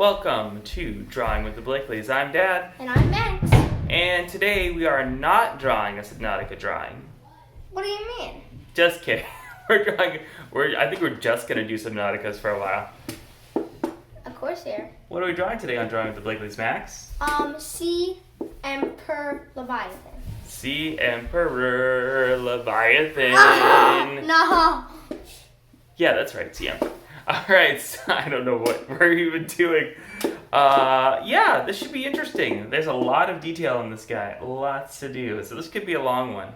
Welcome to Drawing with the Blakelys. I'm Dad. And I'm Max. And today we are not drawing a Subnautica drawing. What do you mean? Just kidding. I think we're just going to do Subnauticas for a while. Of course here. What are we drawing today on Drawing with the Blakelys, Max? Sea Emperor Leviathan. Sea Emperor Leviathan. No! Yeah, that's right, Sea Emperor. Alright, so I don't know what we're even doing. Yeah, this should be interesting. There's a lot of detail in this guy. Lots to do. So this could be a long one.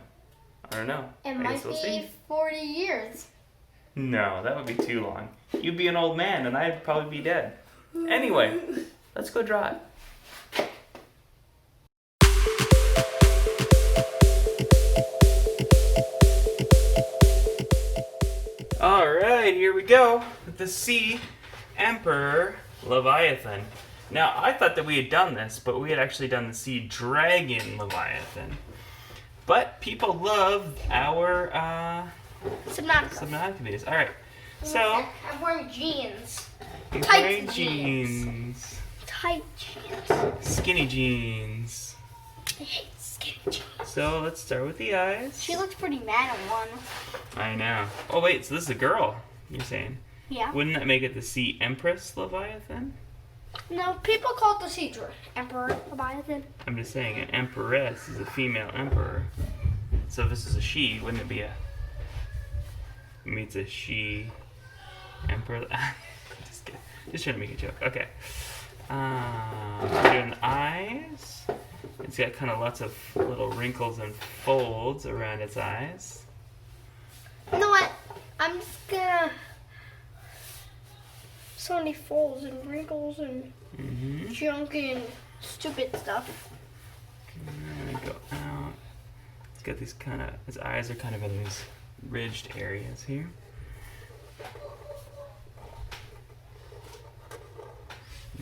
I don't know. It I might guess we'll be see. 40 years. No, that would be too long. You'd be an old man and I'd probably be dead. Anyway, let's go draw it. Alright, here we go with the Sea Emperor Leviathan. Now, I thought that we had done this, but we had actually done the Sea Dragon Leviathan. But people love our Subnautica videos. Alright, so I'm wearing jeans. he's Tight wearing jeans. Tight jeans. Skinny jeans. I hate skinny jeans. So let's start with the eyes. She looks pretty mad on one. I know. Oh wait, so this is a girl, you're saying? Yeah. Wouldn't that make it the Sea Empress Leviathan? No, people call it the Sea Emperor Leviathan. I'm just saying, an empress is a female emperor. So if this is a she, wouldn't it be a... Maybe it's a she emperor... Just kidding. Just trying to make a joke. Okay. We're doing the eyes. It's got kind of lots of little wrinkles and folds around its eyes. You know what? I'm just gonna... So many folds and wrinkles and junk and stupid stuff. I'm gonna go out. It's got these kind of... Its eyes are kind of in these ridged areas here.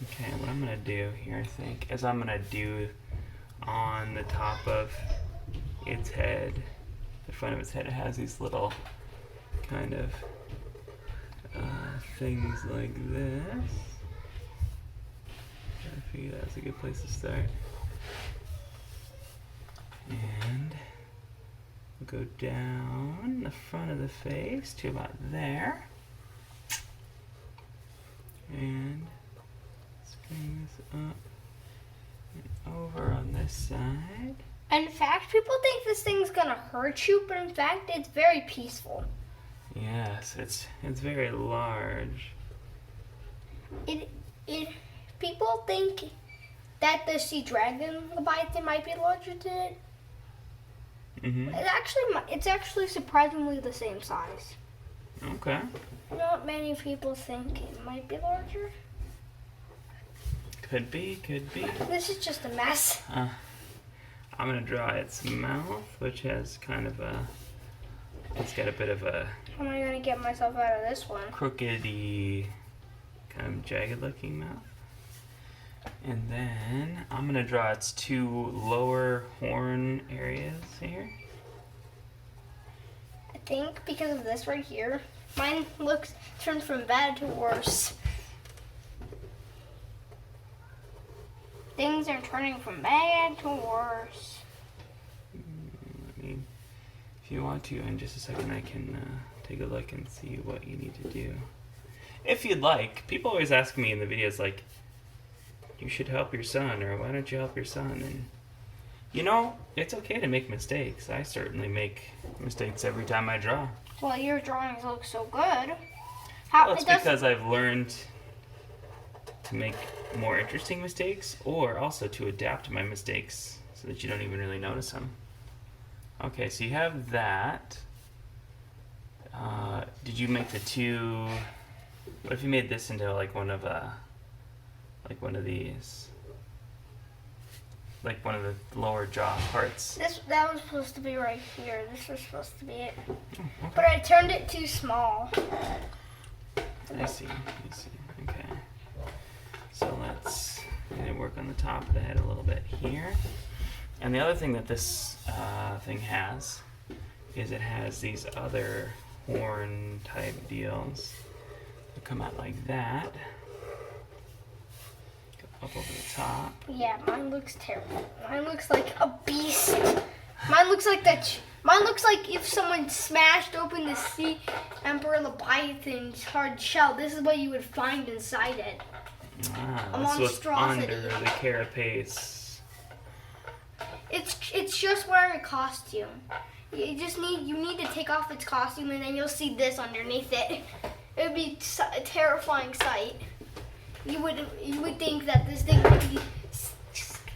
Okay, what I'm gonna do here, I think, is I'm gonna do on the top of its head, the front of its head, it has these little kind of things like this. I figure that's a good place to start. And we'll go down the front of the face to about there. And let's bring this up and over on this side. In fact, people think this thing's gonna hurt you, but in fact, it's very peaceful. Yes, it's very large. People think that the Sea Dragon Leviathan might be larger than it. It's actually surprisingly the same size. Okay. Not many people think it might be larger. Could be, could be. This is just a mess. I'm gonna draw its mouth, which has kind of a... It's got a bit of a... How am I gonna get myself out of this one? crookedy, kind of jagged looking mouth. And then I'm gonna draw its two lower horn areas here. I think because of this right here, mine turned from bad to worse. Things are turning from bad to worse. If you want to, in just a second, I can take a look and see what you need to do. If you'd like. People always ask me in the videos, like, you should help your son, or why don't you help your son? And, you know, it's okay to make mistakes. I certainly make mistakes every time I draw. Well, your drawings look so good. Well, it's because I've learned to make more interesting mistakes, or also to adapt to my mistakes so that you don't even really notice them. Okay, so you have that. Did you make the two? What if you made this into like one of these, like one of the lower jaw parts? That was supposed to be right here. This was supposed to be it, Oh, okay. but I turned it too small. I see. Okay. So let's work on the top of the head a little bit here. And the other thing that this thing has is it has these other horn type deals that come out like that. top. Yeah, mine looks terrible. Mine looks like a beast. Mine looks like that. Mine looks like if someone smashed open the Sea Emperor Leviathan's hard shell. This is what you would find inside it. Ah, A that's what's monstrosity. under the carapace. It's just wearing a costume. You need to take off its costume, and then you'll see this underneath it. It would be a terrifying sight. You would think that this thing would be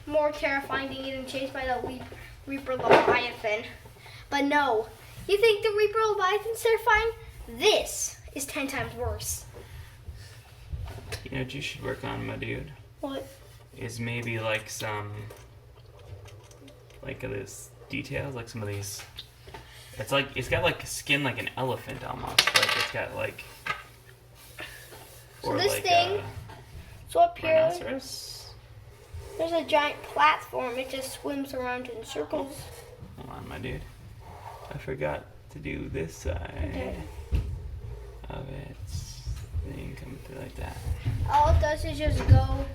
more terrifying than getting chased by the Reaper Leviathan. But no. You think the Reaper Leviathan's terrifying? This is 10 times worse. You know what you should work on, my dude? What? Is maybe like some, like this details, like some of these. It's like, it's got like skin like an elephant almost. Like it's got like. So or this like thing, so up here, rhinoceros. there's a giant platform. It just swims around in circles. Hold on, my dude. I forgot to do this side Okay. of it. Thing coming through like that. All it does is just go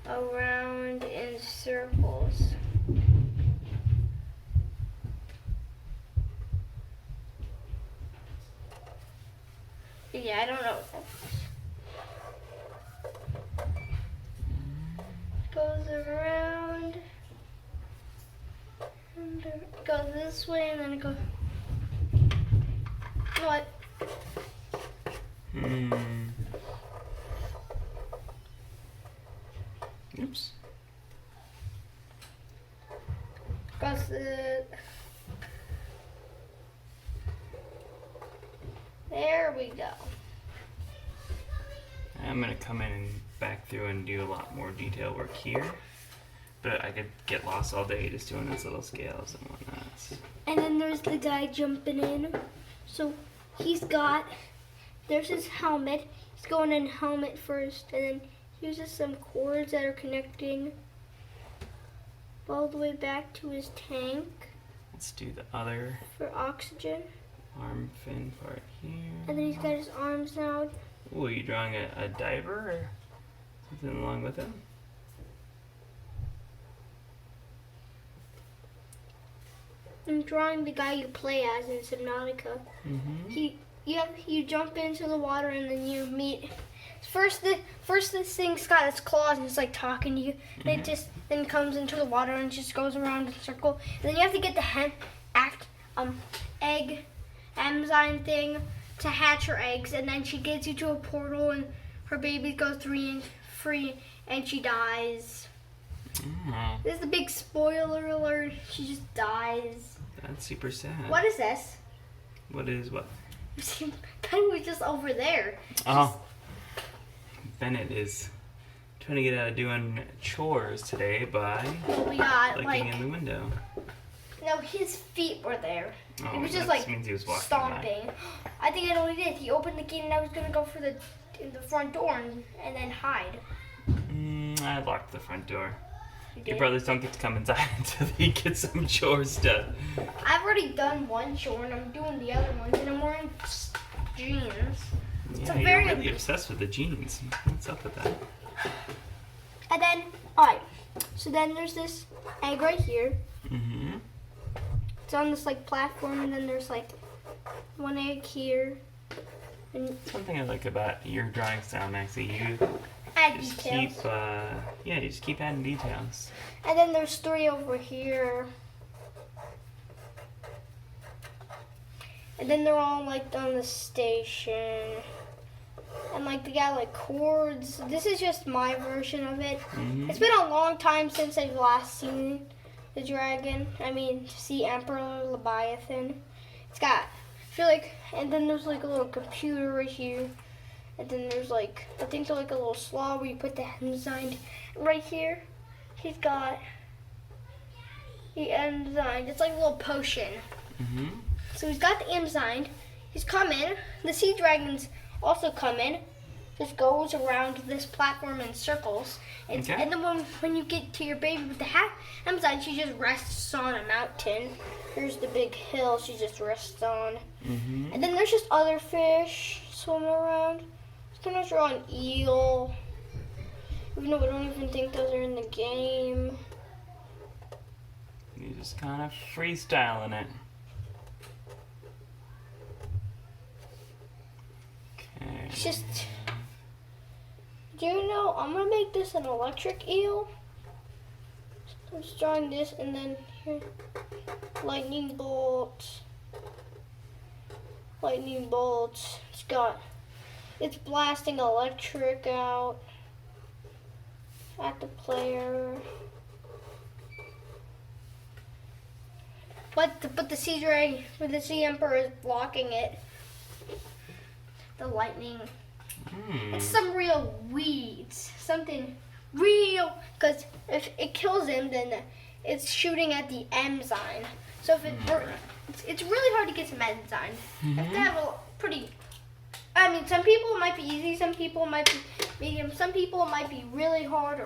around in circles. Yeah, I don't know. Goes around. And it goes this way and then it goes. What? Oops. Goes there we go. I'm gonna come in and back through and do a lot more detail work here. But I could get lost all day just doing those little scales and whatnot. And then there's the guy jumping in. So there's his helmet. He's going in helmet first, and then he uses some cords that are connecting all the way back to his tank Let's do the other for oxygen. arm fin part here. And then he's got his arms out. Ooh, are you drawing a diver or something along with him? I'm drawing the guy you play as in Subnautica. You jump into the water and then you meet. First this thing's got its claws and it's like talking to you. And it just then comes into the water and just goes around in a circle. And then you have to get the egg enzyme thing to hatch her eggs, and then she gets you to a portal and her babies go free and she dies. Oh, This is the big spoiler alert. She just dies. that's super sad. What is this? What is what? Penny was just over there. Oh, Bennett is trying to get out of doing chores today by We got looking in the window. no, his feet were there. Oh, He was just that like means he was walking stomping. I think I know what he did. He opened the gate and I was gonna go for the front door and then hide. I locked the front door. You Your did? brothers don't get to come inside until they get some chores done. I've already done one chore and I'm doing the other ones and I'm wearing jeans. Yeah, a very- you're really obsessed with the jeans. What's up with that? And then, alright, so then there's this egg right here. Mm-hmm. It's on this like platform, and then there's like one egg here. And Something I like about your drawing style, Maxie, you add just details. you just keep adding details. And then there's 3 over here. And then they're all like on the station. And like they got like cords. This is just my version of it. Mm-hmm. It's been a long time since I've last seen the dragon. I mean, Sea Emperor Leviathan. It's got, I feel like, and then there's like a little computer right here. And then there's like, I think there's like a little slot where you put the enzyme. Right here, he's got the enzyme. It's like a little potion. Mm-hmm. So he's got the enzyme. He's coming. The sea dragons also come in. Just goes around this platform in circles. And, Okay. and then when you get to your baby with the enzyme, she just rests on a mountain. Here's the big hill she just rests on. Mm-hmm. And then there's just other fish swimming around. I was gonna draw an eel. Even though I don't even think those are in the game. You're just kind of freestyling it. Okay. It's just... Do you know, I'm going to make this an electric eel. I'm just drawing this and then here. Lightning bolts. Lightning bolts. It's blasting electric out at the player. But the Sea Emperor is blocking it. The lightning. It's some real weeds. Something real. Because if it kills him, then it's shooting at the M sign. So if it's really hard to get some enzymes. You have to have a pretty... I mean, some people it might be easy, some people it might be medium, some people it might be really hard,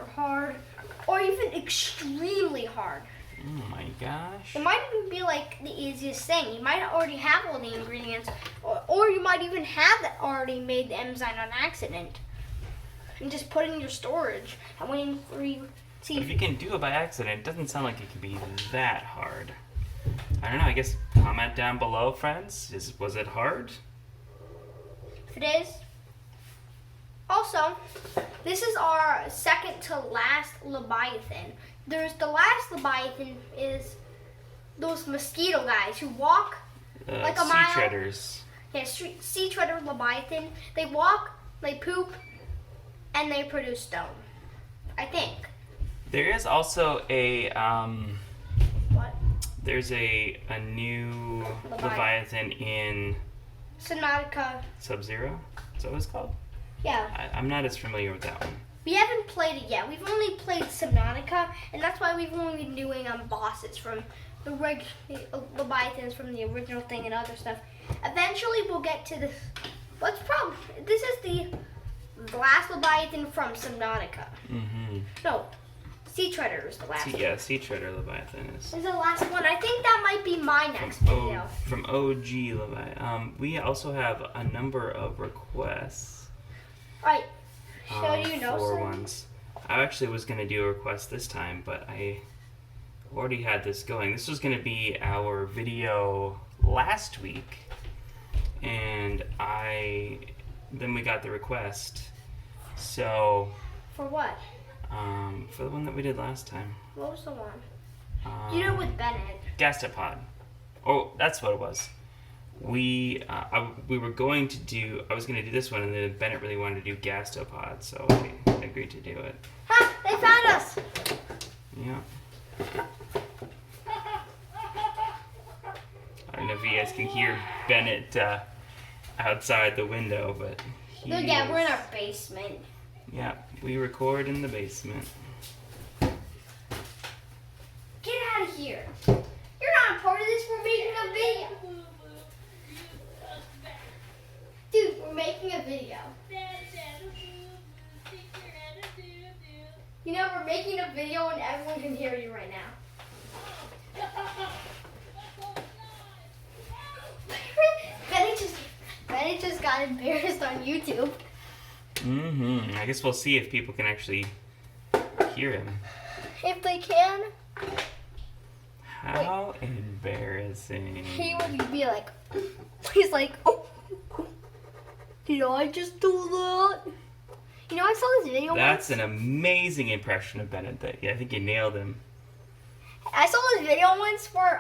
or even extremely hard. Oh my gosh. It might even be like the easiest thing. You might already have all the ingredients, or you might even have already made the enzyme on accident. And just put it in your storage and waiting for you. See if you can do it by accident, it doesn't sound like it can be that hard. I don't know, I guess comment down below, friends. Was it hard? If it is. Also, this is our second to last Leviathan. The last Leviathan is those mosquito guys who walk like a mile. Sea treaders. Yeah, sea treader Leviathan. They walk, they poop, and they produce stone. I think. There is also a What? There's a new Leviathan in Subnautica. Sub-Zero? Is that what it's called? Yeah. I'm not as familiar with that one. We haven't played it yet. We've only played Subnautica, and that's why we've only been doing bosses from the Leviathans from the original thing and other stuff. Eventually, we'll get to this. This is the last Leviathan from Subnautica. Mm-hmm. No, Sea Treader is the last one. Yeah, Sea Treader Leviathan is. This is the last one. I think that might be my next video. From OG Leviathan. We also have a number of requests. Right. So do you know for some? ones. I actually was going to do a request this time, but I already had this going. This was going to be our video last week, and then we got the request. So For what? for the one that we did last time. What was the one? You know, with Bennett. Gastropod. Oh, that's what it was. I was going to do this one, and then Bennett really wanted to do Gastropod, so I agreed to do it. Ha! They found us! Yeah. I don't know if you guys can hear Bennett outside the window, but Yeah, we're in our basement. Yeah, we record in the basement. Get out of here. You're not a part of this. We're making a video. Dude, we're making a video. You know, we're making a video and everyone can hear you right now. Benny just got embarrassed on YouTube. I guess we'll see if people can actually hear him. If they can. How embarrassing. He would be like, he's like, oh, did I just do that? You know, I saw this video That's once. an amazing impression of Bennett. I think you nailed him. I saw this video once where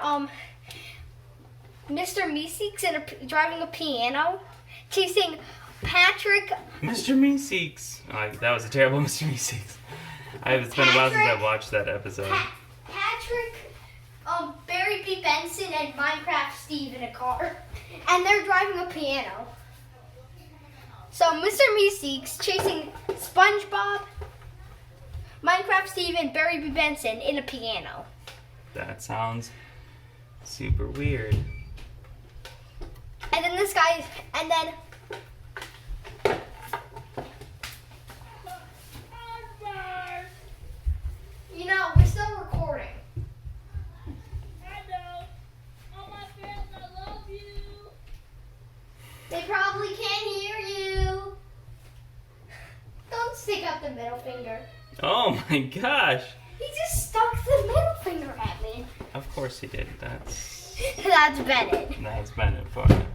Mr. Meeseeks driving a piano, chasing Patrick. Mr. Meeseeks. Oh, that was a terrible Mr. Meeseeks. It's been a while since I've watched that episode. Patrick, Barry B. Benson, and Minecraft Steve in a car, and they're driving a piano. So Mr. Meeseeks chasing SpongeBob, Minecraft Steve, and Barry B. Benson in a piano. That sounds super weird. And then this guy, and then you know, we're still recording. I know. All my friends, I love you. They probably can't hear you. Don't stick up the middle finger. finger. Oh my gosh! He just stuck the middle finger at me. Of course he did. That's That's Bennett. Bennett for you.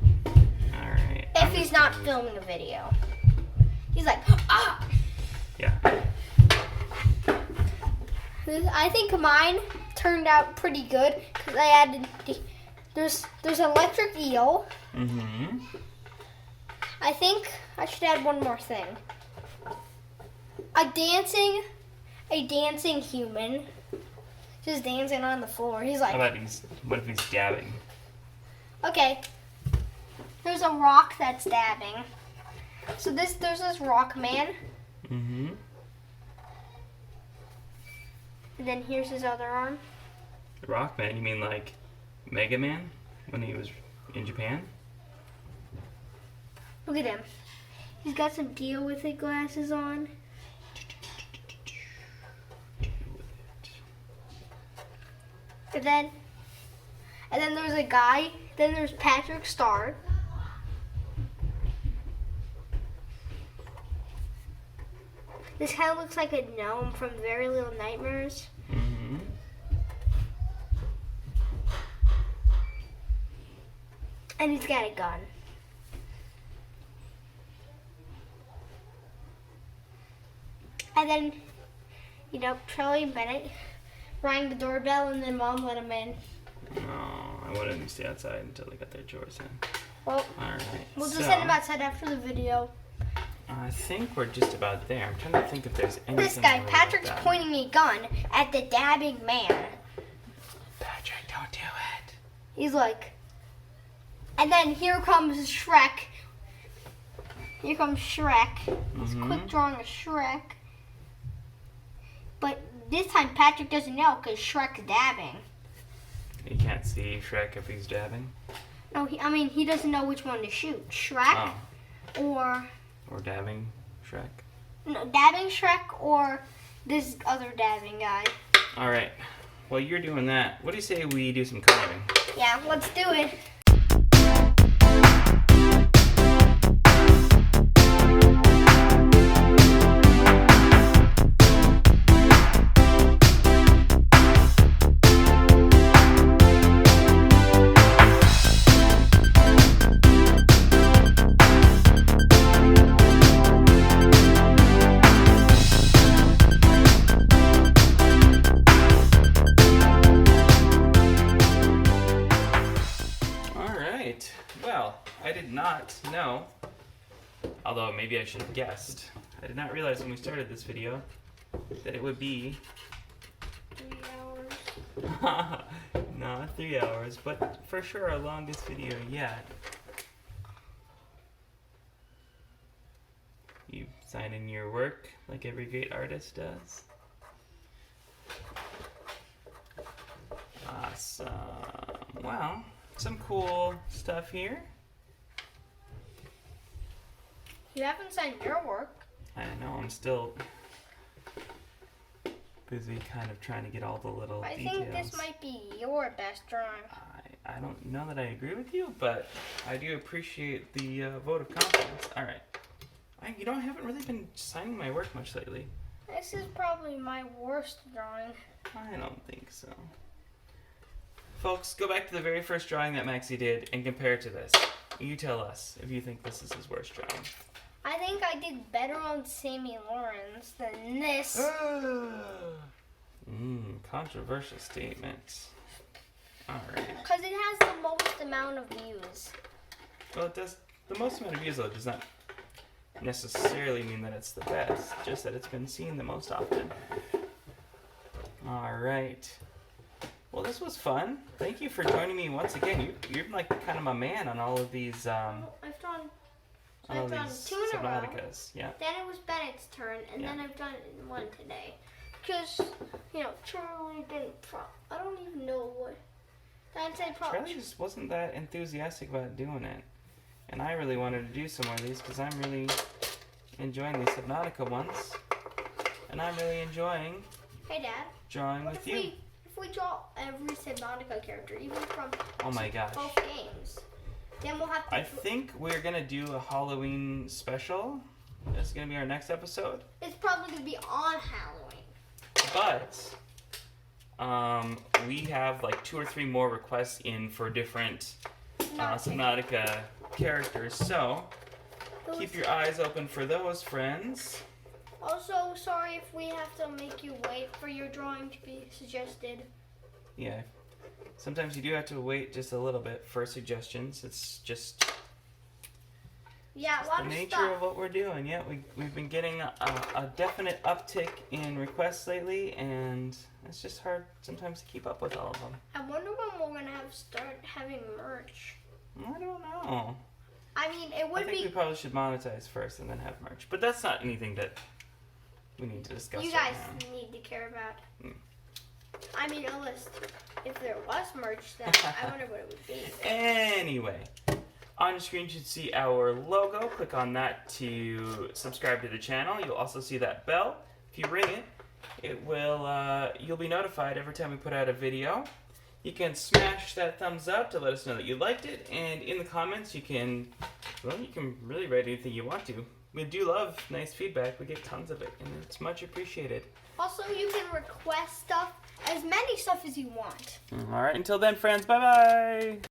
Alright. If he's not filming a video. He's like, ah! Yeah. I think mine turned out pretty good because I added there's electric eel. Mm-hmm. I think I should add one more thing. A dancing human, just dancing on the floor. He's like, What if he's dabbing? okay. There's a rock that's dabbing. So there's this rock man, Mm-hmm. and then here's his other arm. Rockman? You mean like Mega Man when he was in Japan? Look at him. He's got some deal with it glasses on. And then there's a guy. Then there's Patrick Star. This kind of looks like a gnome from Very Little Nightmares. Mm-hmm. And he's got a gun. And then, Charlie and Bennett rang the doorbell and then Mom let him in. No, I wanted them to stay outside until they got their chores in. Well, Alright. we'll just send him outside after the video. I think we're just about there. I'm trying to think if there's anything. This guy, really Patrick's like that. pointing a gun at the dabbing man. Patrick, don't do it. He's like, and then here comes Shrek. Here comes Shrek. He's Mhm. quick drawing a Shrek. But this time Patrick doesn't know because Shrek's dabbing. You can't see Shrek if he's dabbing. No, he doesn't know which one to shoot. Shrek or Or dabbing Shrek. no, dabbing Shrek or this other dabbing guy. Alright. While you're doing that, what do you say we do some coloring? Yeah, let's do it. Alright. Well, I did not know, although maybe I should have guessed. I did not realize when we started this video that it would be 3 hours. not 3 hours, but for sure our longest video yet. You sign in your work like every great artist does. Awesome. Well, some cool stuff here. You haven't signed your work. I know, I'm still busy kind of trying to get all the little I details. think this might be your best drawing. I don't know that I agree with you, but I do appreciate the vote of confidence. All right. I haven't really been signing my work much lately. This is probably my worst drawing. I don't think so. Folks, go back to the very first drawing that Maxie did and compare it to this. You tell us if you think this is his worst drawing. I think I did better on Sammy Lawrence than this. Controversial statement. Alright. Because it has the most amount of views. Well, it does. The most amount of views, though, does not necessarily mean that it's the best, just that it's been seen the most often. Alright. Well, this was fun. Thank you for joining me once again. You're like kind of my man on all of these, I've drawn all drawn these 2 in a row. Subnauticas. Yeah. Then it was Bennett's turn, and then I've done one today. Because, Charlie didn't I don't even know what. I'd say Charlie just wasn't that enthusiastic about doing it. And I really wanted to do some more of these because I'm really enjoying these Subnautica ones. And I'm really enjoying Hey, Dad. drawing What with if you. we draw every Subnautica character, even from Oh my gosh. both games? Then we'll have to. I think we're going to do a Halloween special This is going to be our next episode. It's probably going to be on Halloween. But we have like 2 or 3 more requests in for different Subnautica characters. So keep your eyes open for those, friends. Also, sorry if we have to make you wait for your drawing to be suggested. Yeah. Sometimes you do have to wait just a little bit for suggestions. It's just Yeah, a lot the of nature stuff. of what we're doing. Yeah, we've been getting a definite uptick in requests lately, and it's just hard sometimes to keep up with all of them. I wonder when we're going to start having merch. I don't know. I mean, it I would think we be... probably should monetize first and then have merch. But that's not anything that we need to discuss You right guys now. need to care about. Mm. I mean, unless if there was merch, then I wonder what it would be. Anyway, on your screen you should see our logo. Click on that to subscribe to the channel. You'll also see that bell. If you ring it, it will you'll be notified every time we put out a video. You can smash that thumbs up to let us know that you liked it, and in the comments you can really write anything you want to. We do love nice feedback. We get tons of it, and it's much appreciated. Also, you can request stuff, as many stuff as you want. All right, until then, friends, bye-bye.